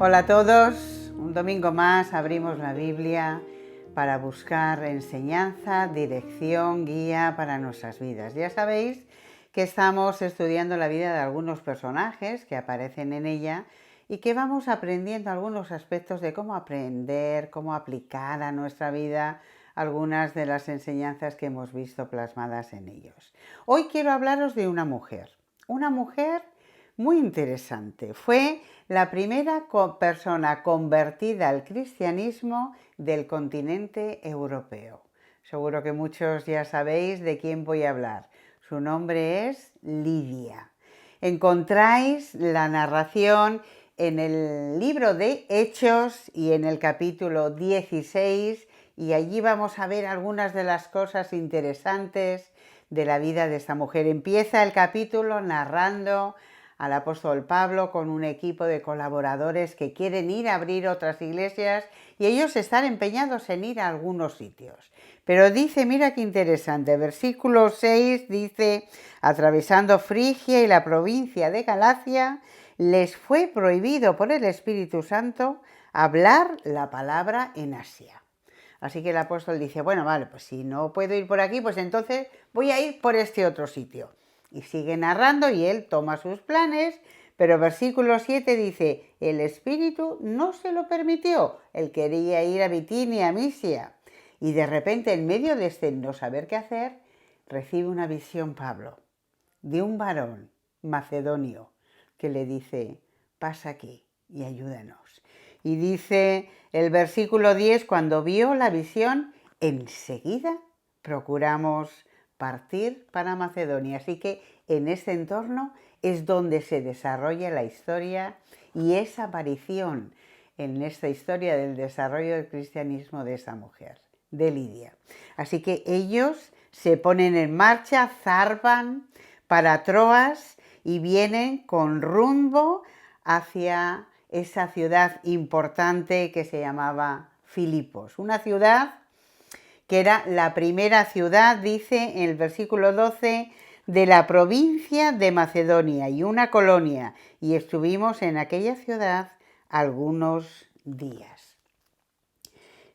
Hola a todos, un domingo más abrimos la Biblia para buscar enseñanza, dirección, guía para nuestras vidas. Ya sabéis que estamos estudiando la vida de algunos personajes que aparecen en ella y que vamos aprendiendo algunos aspectos de cómo aprender, cómo aplicar a nuestra vida algunas de las enseñanzas que hemos visto plasmadas en ellos. Hoy quiero hablaros de una mujer muy interesante. Fue la primera persona convertida al cristianismo del continente europeo. Seguro que muchos ya sabéis de quién voy a hablar. Su nombre es Lidia. Encontráis la narración en el libro de Hechos y en el capítulo 16, y allí vamos a ver algunas de las cosas interesantes de la vida de esta mujer. Empieza el capítulo narrando al apóstol Pablo con un equipo de colaboradores que quieren ir a abrir otras iglesias y ellos están empeñados en ir a algunos sitios. Pero dice, mira qué interesante, versículo 6 dice, atravesando Frigia y la provincia de Galacia, les fue prohibido por el Espíritu Santo hablar la palabra en Asia. Así que el apóstol dice, bueno, vale, pues si no puedo ir por aquí, pues entonces voy a ir por este otro sitio. Y sigue narrando y él toma sus planes, pero versículo 7 dice, el Espíritu no se lo permitió. Él quería ir a Bitinia, a Misia. Y de repente, en medio de este no saber qué hacer, recibe una visión Pablo de un varón macedonio que le dice, pasa aquí y ayúdanos. Y dice el versículo 10, cuando vio la visión, enseguida procuramos partir para Macedonia. Así que en este entorno es donde se desarrolla la historia y esa aparición en esta historia del desarrollo del cristianismo de esa mujer, de Lidia. Así que ellos se ponen en marcha, zarpan para Troas y vienen con rumbo hacia esa ciudad importante que se llamaba Filipos, una ciudad que era la primera ciudad, dice en el versículo 12, de la provincia de Macedonia y una colonia, y estuvimos en aquella ciudad algunos días.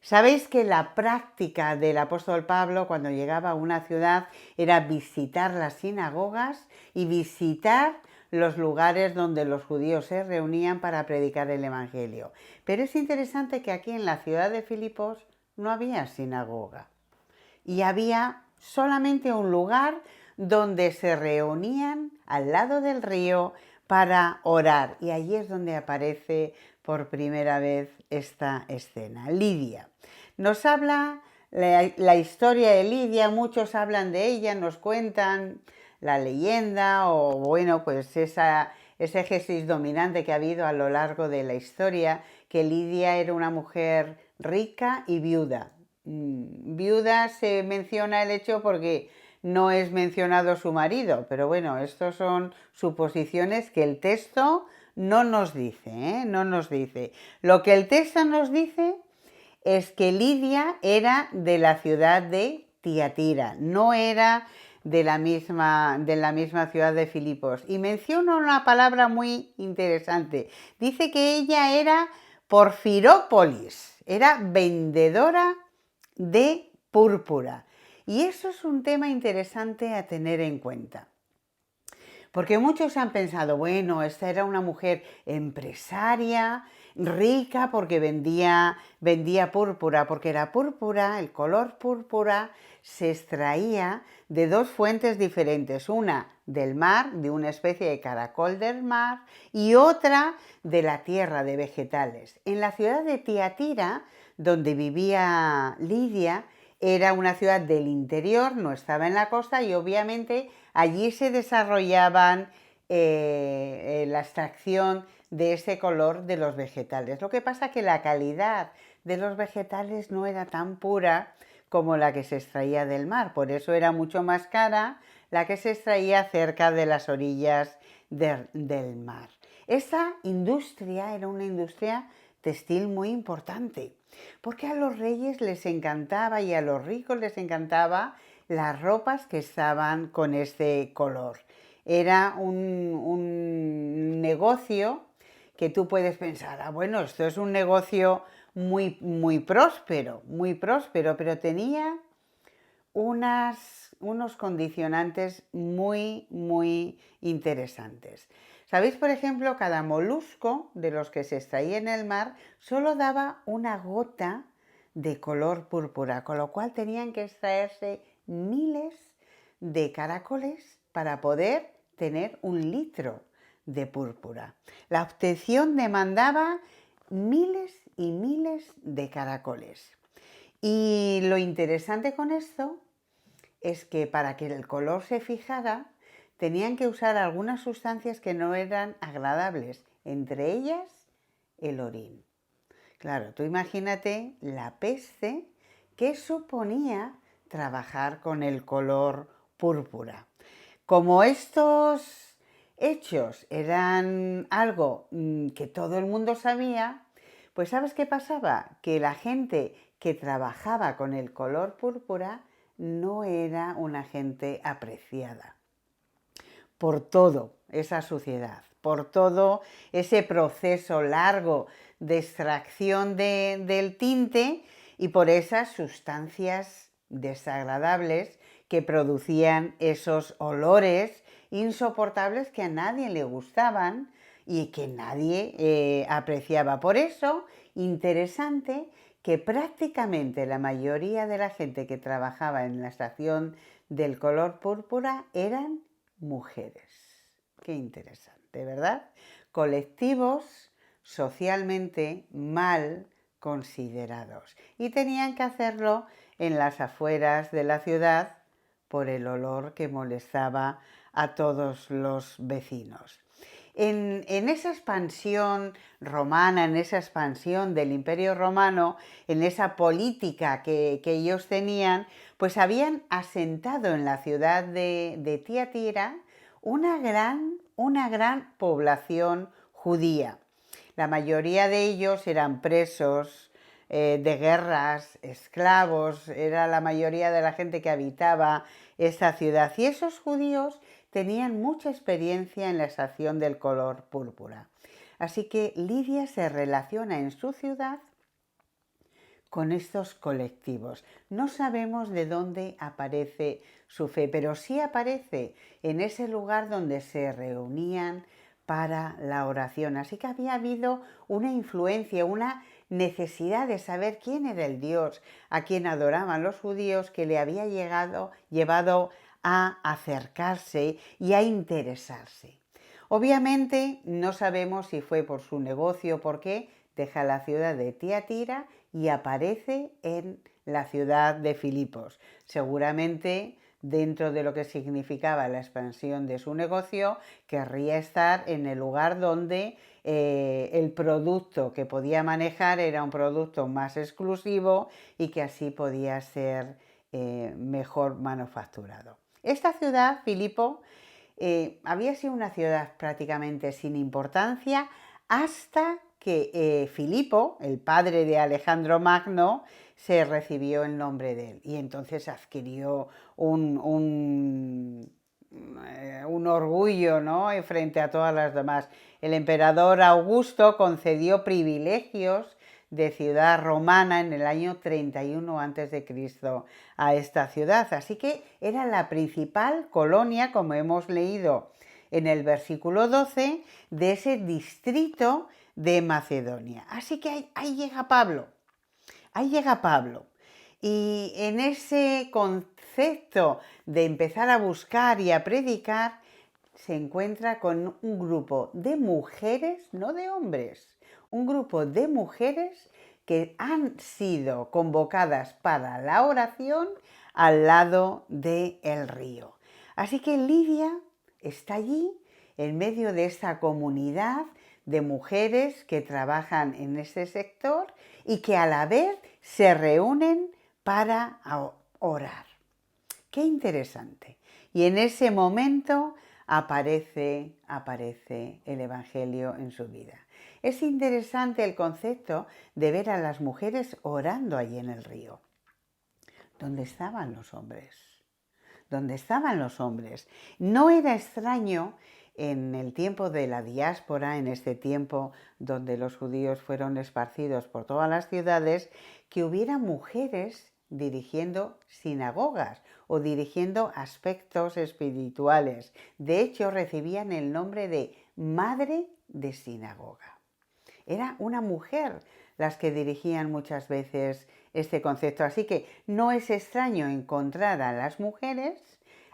Sabéis que la práctica del apóstol Pablo cuando llegaba a una ciudad era visitar las sinagogas y visitar los lugares donde los judíos se reunían para predicar el evangelio. Pero es interesante que aquí en la ciudad de Filipos no había sinagoga y había solamente un lugar donde se reunían al lado del río para orar, y allí es donde aparece por primera vez esta escena. Lidia nos habla la historia de Lidia, muchos hablan de ella, nos cuentan la leyenda o bueno, pues ese génesis dominante que ha habido a lo largo de la historia, que Lidia era una mujer rica y viuda. Viuda se menciona el hecho porque no es mencionado su marido, pero bueno, estos son suposiciones que el texto no nos dice, no nos dice. Lo que el texto nos dice es que Lidia era de la ciudad de Tiatira, no era de la misma ciudad de Filipos. Y menciona una palabra muy interesante. Dice que ella era Porfirópolis, era vendedora de púrpura. Y eso es un tema interesante a tener en cuenta. Porque muchos han pensado, bueno, esta era una mujer empresaria, rica, porque vendía púrpura, porque la púrpura, el color púrpura, se extraía de dos fuentes diferentes, una del mar, de una especie de caracol del mar, y otra de la tierra, de vegetales. En la ciudad de Tiatira, donde vivía Lidia, era una ciudad del interior, no estaba en la costa y obviamente allí se desarrollaban la extracción de ese color de los vegetales. Lo que pasa es que la calidad de los vegetales no era tan pura como la que se extraía del mar, por eso era mucho más cara la que se extraía cerca de las orillas del mar. Esta industria era una industria textil muy importante, porque a los reyes les encantaba y a los ricos les encantaba las ropas que estaban con este color. Era un negocio que tú puedes pensar, bueno, esto es un negocio muy próspero, pero tenía unos condicionantes muy interesantes. ¿Sabéis, por ejemplo, cada molusco de los que se extraía en el mar solo daba una gota de color púrpura, con lo cual tenían que extraerse miles de caracoles para poder tener 1 litro de púrpura? La obtención demandaba miles y miles de caracoles. Y lo interesante con esto es que para que el color se fijara tenían que usar algunas sustancias que no eran agradables, entre ellas el orín. Claro, tú imagínate la peste que suponía trabajar con el color púrpura. Como estos hechos eran algo que todo el mundo sabía, pues ¿sabes qué pasaba? Que la gente que trabajaba con el color púrpura no era una gente apreciada por todo esa suciedad, por todo ese proceso largo de extracción del tinte y por esas sustancias desagradables que producían esos olores insoportables que a nadie le gustaban y que nadie apreciaba. Por eso, interesante que prácticamente la mayoría de la gente que trabajaba en la estación del color púrpura eran mujeres. Qué interesante, ¿verdad? Colectivos socialmente mal considerados y tenían que hacerlo en las afueras de la ciudad por el olor que molestaba a todos los vecinos. En esa expansión romana, en esa expansión del Imperio Romano, en esa política que ellos tenían, pues habían asentado en la ciudad de Tiatira una gran población judía. La mayoría de ellos eran presos de guerras, esclavos, era la mayoría de la gente que habitaba esa ciudad. Y esos judíos tenían mucha experiencia en la extracción del color púrpura. Así que Lidia se relaciona en su ciudad con estos colectivos. No sabemos de dónde aparece su fe, pero sí aparece en ese lugar donde se reunían para la oración. Así que había habido una influencia, una necesidad de saber quién era el Dios a quien adoraban los judíos, que le había llevado a acercarse y a interesarse. Obviamente no sabemos si fue por su negocio o por qué, deja la ciudad de Tiatira y aparece en la ciudad de Filipos. Seguramente dentro de lo que significaba la expansión de su negocio, querría estar en el lugar donde el producto que podía manejar era un producto más exclusivo y que así podía ser mejor manufacturado. Esta ciudad, Filipo, había sido una ciudad prácticamente sin importancia hasta que Filipo, el padre de Alejandro Magno, se recibió el nombre de él y entonces adquirió un orgullo, ¿no?, frente a todas las demás. El emperador Augusto concedió privilegios de ciudad romana en el año 31 a.C. a esta ciudad, así que era la principal colonia, como hemos leído en el versículo 12, de ese distrito de Macedonia. Así que ahí llega Pablo, y en ese concepto de empezar a buscar y a predicar, se encuentra con un grupo de mujeres, no de hombres, un grupo de mujeres que han sido convocadas para la oración al lado del río. Así que Lidia está allí en medio de esta comunidad de mujeres que trabajan en este sector y que a la vez se reúnen para orar. ¡Qué interesante! Y en ese momento aparece el Evangelio en su vida. Es interesante el concepto de ver a las mujeres orando allí en el río. ¿Dónde estaban los hombres? ¿Dónde estaban los hombres? No era extraño en el tiempo de la diáspora, en este tiempo donde los judíos fueron esparcidos por todas las ciudades, que hubiera mujeres dirigiendo sinagogas o dirigiendo aspectos espirituales. De hecho, recibían el nombre de madre de sinagoga. Era una mujer las que dirigían muchas veces este concepto. Así que no es extraño encontrar a las mujeres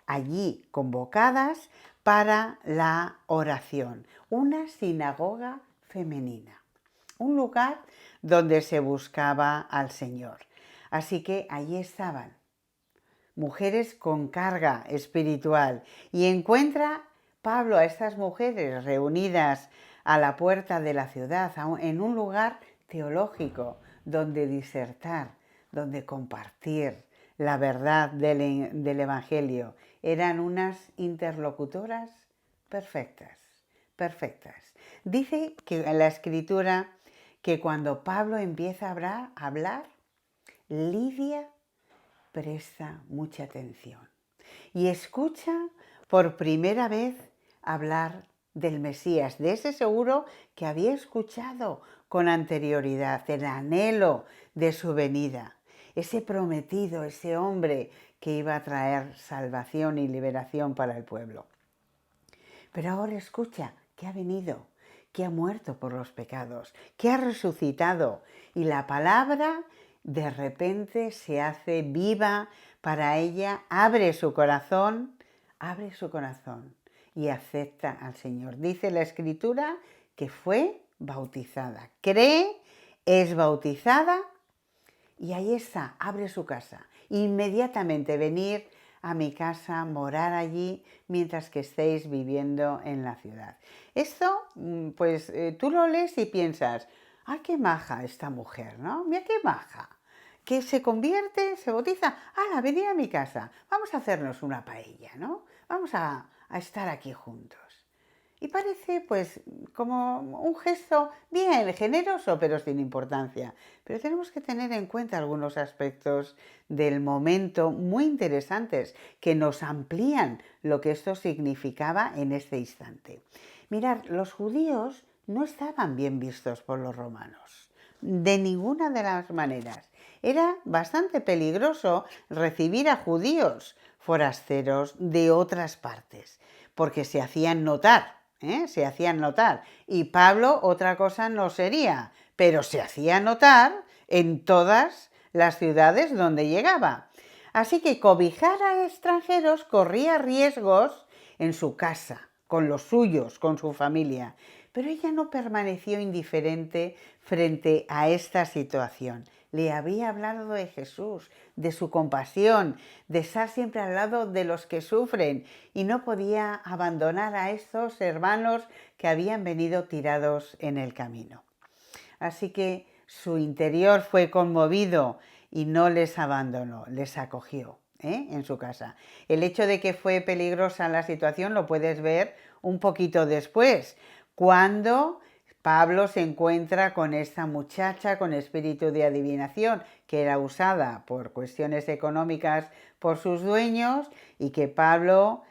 allí convocadas para la oración. Una sinagoga femenina, un lugar donde se buscaba al Señor. Así que allí estaban mujeres con carga espiritual y encuentra Pablo a estas mujeres reunidas a la puerta de la ciudad, en un lugar teológico donde disertar, donde compartir la verdad del Evangelio. Eran unas interlocutoras perfectas, perfectas. Dice que en la Escritura que cuando Pablo empieza a hablar, Lidia presta mucha atención y escucha por primera vez hablar del Mesías, de ese seguro que había escuchado con anterioridad, el anhelo de su venida, ese prometido, ese hombre que iba a traer salvación y liberación para el pueblo. Pero ahora escucha que ha venido, que ha muerto por los pecados, que ha resucitado, y la palabra de repente se hace viva para ella, abre su corazón y acepta al Señor. Dice la Escritura que fue bautizada, cree, es bautizada y ahí está, abre su casa. Inmediatamente venir a mi casa, morar allí mientras que estéis viviendo en la ciudad. Esto, pues tú lo lees y piensas, ¡ay, qué maja esta mujer!, ¿no? Mira qué maja, que se convierte, se bautiza, ¡hala, venid a mi casa! Vamos a hacernos una paella, ¿no? Vamos a estar aquí juntos. Y parece pues como un gesto bien generoso, pero sin importancia. Pero tenemos que tener en cuenta algunos aspectos del momento muy interesantes que nos amplían lo que esto significaba en este instante. Mirad, los judíos no estaban bien vistos por los romanos, de ninguna de las maneras. Era bastante peligroso recibir a judíos forasteros de otras partes, porque se hacían notar. Se hacían notar. Y Pablo otra cosa no sería, pero se hacía notar en todas las ciudades donde llegaba. Así que cobijar a extranjeros corría riesgos en su casa, con los suyos, con su familia. Pero ella no permaneció indiferente frente a esta situación. Le había hablado de Jesús, de su compasión, de estar siempre al lado de los que sufren, y no podía abandonar a estos hermanos que habían venido tirados en el camino. Así que su interior fue conmovido y no les abandonó, les acogió en su casa. El hecho de que fue peligrosa la situación lo puedes ver un poquito después, cuando Pablo se encuentra con esta muchacha con espíritu de adivinación, que era usada por cuestiones económicas por sus dueños, y que Pablo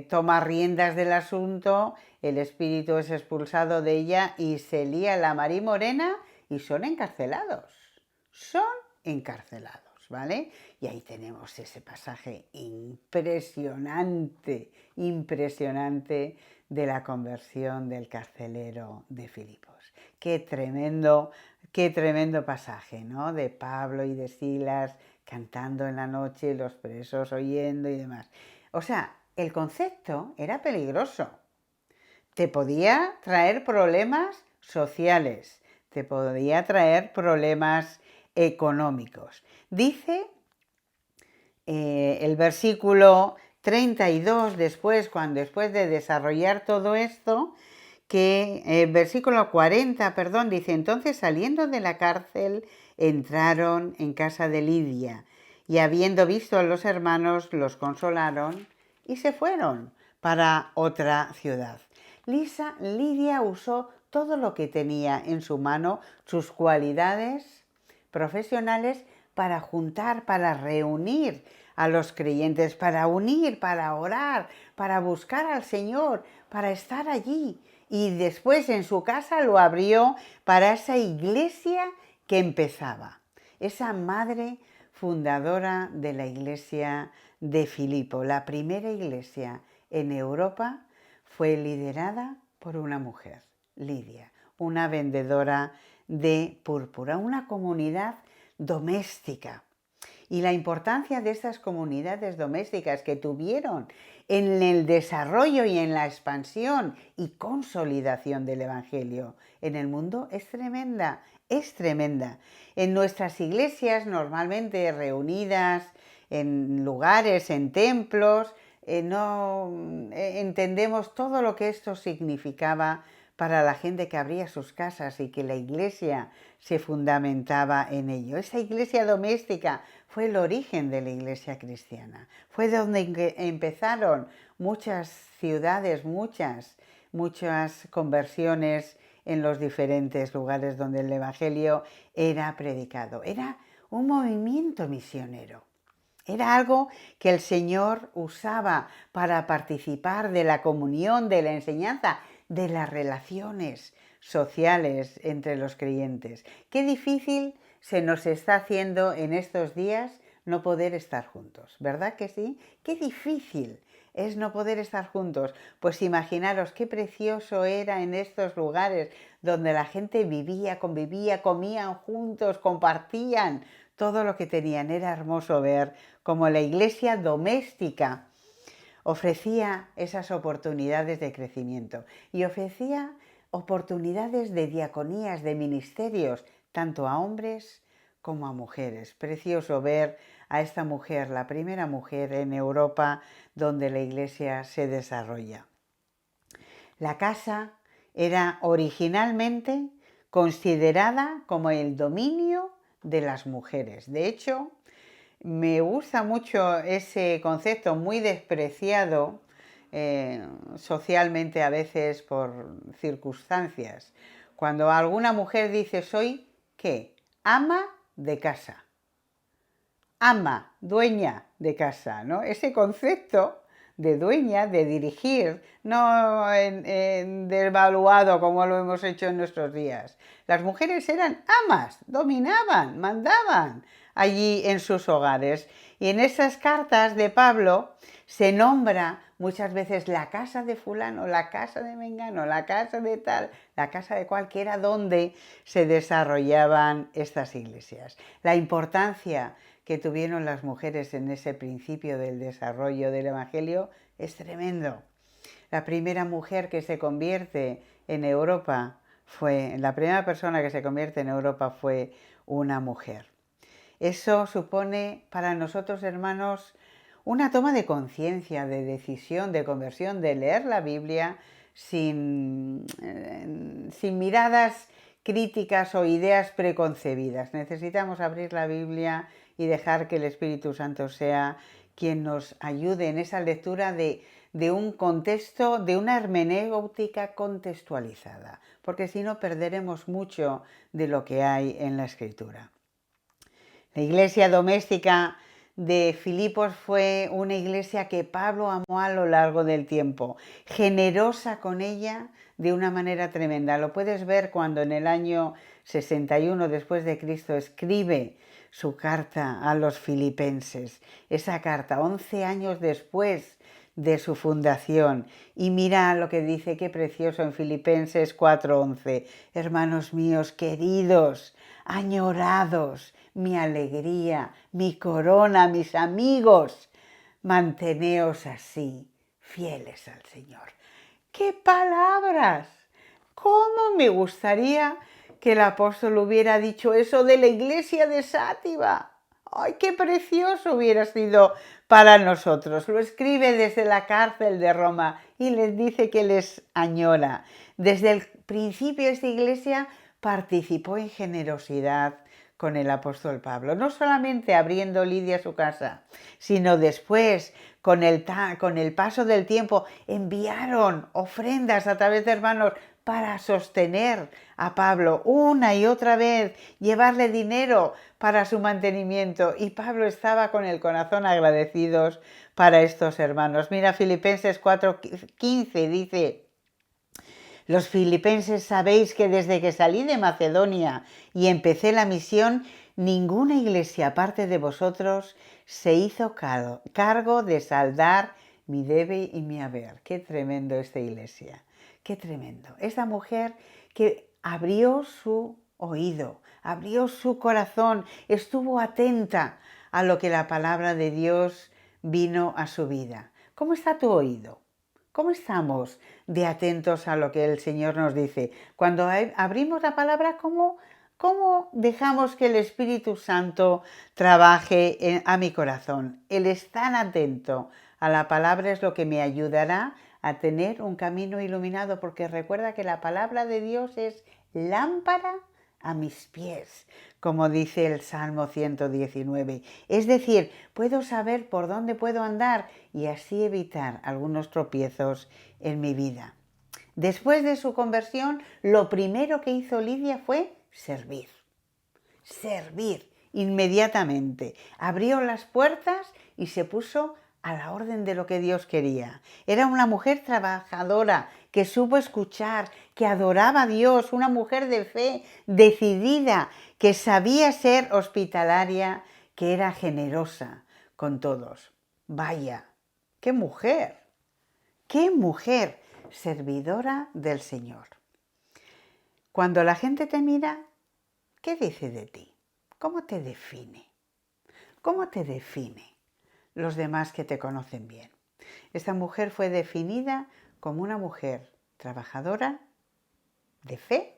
toma riendas del asunto, el espíritu es expulsado de ella y se lía la mar y morena y son encarcelados. Son encarcelados, ¿vale? Y ahí tenemos ese pasaje impresionante, impresionante de la conversión del carcelero de Filipos. Qué tremendo pasaje, ¿no? De Pablo y de Silas cantando en la noche, los presos oyendo y demás. O sea, el concepto era peligroso. Te podía traer problemas sociales, te podía traer problemas económicos. Dice el versículo 32, después de desarrollar todo esto, que versículo 40, dice: entonces saliendo de la cárcel entraron en casa de Lidia y habiendo visto a los hermanos los consolaron y se fueron para otra ciudad. Lidia usó todo lo que tenía en su mano, sus cualidades profesionales, para juntar, para reunir a los creyentes para unir, para orar, para buscar al Señor, para estar allí. Y después en su casa lo abrió para esa iglesia que empezaba. Esa madre fundadora de la iglesia de Filipo, la primera iglesia en Europa, fue liderada por una mujer, Lidia, una vendedora de púrpura, una comunidad doméstica. Y la importancia de estas comunidades domésticas que tuvieron en el desarrollo y en la expansión y consolidación del Evangelio en el mundo es tremenda, es tremenda. En nuestras iglesias, normalmente reunidas en lugares, en templos, no entendemos todo lo que esto significaba para la gente que abría sus casas y que la iglesia se fundamentaba en ello. Esa iglesia doméstica fue el origen de la iglesia cristiana. Fue donde empezaron muchas ciudades, muchas conversiones en los diferentes lugares donde el evangelio era predicado. Era un movimiento misionero. Era algo que el Señor usaba para participar de la comunión, de la enseñanza, de las relaciones sociales entre los creyentes. Qué difícil se nos está haciendo en estos días no poder estar juntos, ¿verdad que sí? Qué difícil es no poder estar juntos. Pues imaginaros qué precioso era en estos lugares donde la gente vivía, convivía, comían juntos, compartían todo lo que tenían. Era hermoso ver cómo la iglesia doméstica ofrecía esas oportunidades de crecimiento y ofrecía oportunidades de diaconías, de ministerios, tanto a hombres como a mujeres. Precioso ver a esta mujer, la primera mujer en Europa donde la iglesia se desarrolla. La casa era originalmente considerada como el dominio de las mujeres. De hecho, me gusta mucho ese concepto muy despreciado socialmente a veces por circunstancias. Cuando alguna mujer dice soy, ¿qué? Ama de casa. Ama, dueña de casa, ¿no? Ese concepto de dueña, de dirigir, no devaluado como lo hemos hecho en nuestros días. Las mujeres eran amas, dominaban, mandaban allí en sus hogares. Y en esas cartas de Pablo se nombra muchas veces la casa de fulano, la casa de mengano, la casa de tal, la casa de cualquiera donde se desarrollaban estas iglesias. La importancia que tuvieron las mujeres en ese principio del desarrollo del Evangelio es tremendo. La primera mujer que se convierte en Europa la primera persona que se convierte en Europa fue una mujer. Eso supone para nosotros, hermanos, una toma de conciencia, de decisión, de conversión, de leer la Biblia sin miradas críticas o ideas preconcebidas. Necesitamos abrir la Biblia y dejar que el Espíritu Santo sea quien nos ayude en esa lectura de un contexto, de una hermenéutica contextualizada, porque si no perderemos mucho de lo que hay en la Escritura. La iglesia doméstica de Filipos fue una iglesia que Pablo amó a lo largo del tiempo, generosa con ella de una manera tremenda. Lo puedes ver cuando en el año 61 después de Cristo escribe su carta a los filipenses. Esa carta, 11 años después de su fundación. Y mira lo que dice, qué precioso en Filipenses 4:11. Hermanos míos queridos, añorados, mi alegría, mi corona, mis amigos, manteneos así, fieles al Señor. ¡Qué palabras! ¿Cómo me gustaría que el apóstol hubiera dicho eso de la iglesia de Sátiva? ¡Ay, qué precioso hubiera sido para nosotros! Lo escribe desde la cárcel de Roma y les dice que les añora. Desde el principio esta iglesia participó en generosidad con el apóstol Pablo, no solamente abriendo Lidia su casa, sino después, con el paso del tiempo, enviaron ofrendas a través de hermanos para sostener a Pablo una y otra vez, llevarle dinero para su mantenimiento. Y Pablo estaba con el corazón agradecidos para estos hermanos. Mira, Filipenses 4:15 dice: los filipenses sabéis que desde que salí de Macedonia y empecé la misión, ninguna iglesia aparte de vosotros se hizo cargo de saldar mi debe y mi haber. Qué tremendo esta iglesia, qué tremendo. Esta mujer que abrió su oído, abrió su corazón, estuvo atenta a lo que la palabra de Dios vino a su vida. ¿Cómo está tu oído? ¿Cómo estamos de atentos a lo que el Señor nos dice? Cuando abrimos la palabra, ¿cómo dejamos que el Espíritu Santo trabaje a mi corazón? El estar atento a la palabra es lo que me ayudará a tener un camino iluminado, porque recuerda que la palabra de Dios es lámpara a mis pies, como dice el Salmo 119. Es decir, puedo saber por dónde puedo andar y así evitar algunos tropiezos en mi vida. Después de su conversión, lo primero que hizo Lidia fue servir. Servir inmediatamente. Abrió las puertas y se puso a la orden de lo que Dios quería. Era una mujer trabajadora, que supo escuchar, que adoraba a Dios, una mujer de fe, decidida, que sabía ser hospitalaria, que era generosa con todos. Vaya, qué mujer servidora del Señor. Cuando la gente te mira, ¿qué dice de ti? ¿Cómo te define? ¿Cómo te define los demás que te conocen bien? Esta mujer fue definida como una mujer trabajadora, de fe,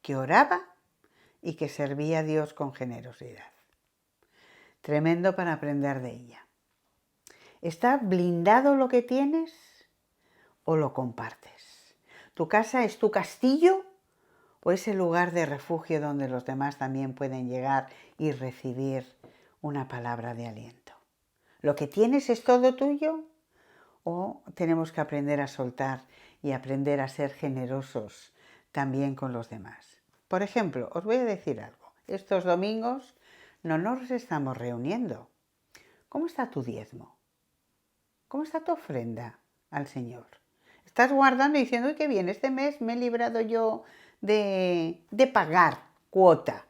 que oraba y que servía a Dios con generosidad. Tremendo para aprender de ella. ¿Está blindado lo que tienes o lo compartes? ¿Tu casa es tu castillo o es el lugar de refugio donde los demás también pueden llegar y recibir una palabra de aliento? ¿Lo que tienes es todo tuyo o tenemos que aprender a soltar y aprender a ser generosos también con los demás? Por ejemplo, os voy a decir algo. Estos domingos no nos estamos reuniendo. ¿Cómo está tu diezmo? ¿Cómo está tu ofrenda al Señor? Estás guardando y diciendo: uy, qué bien, este mes me he librado yo de pagar cuota.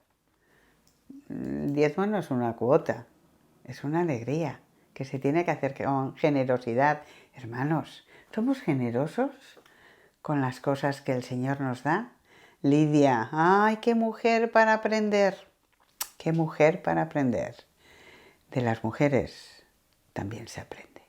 El diezmo no es una cuota, es una alegría que se tiene que hacer con generosidad. Hermanos, ¿somos generosos con las cosas que el Señor nos da? Lidia, ¡ay, qué mujer para aprender! ¡Qué mujer para aprender! De las mujeres también se aprende.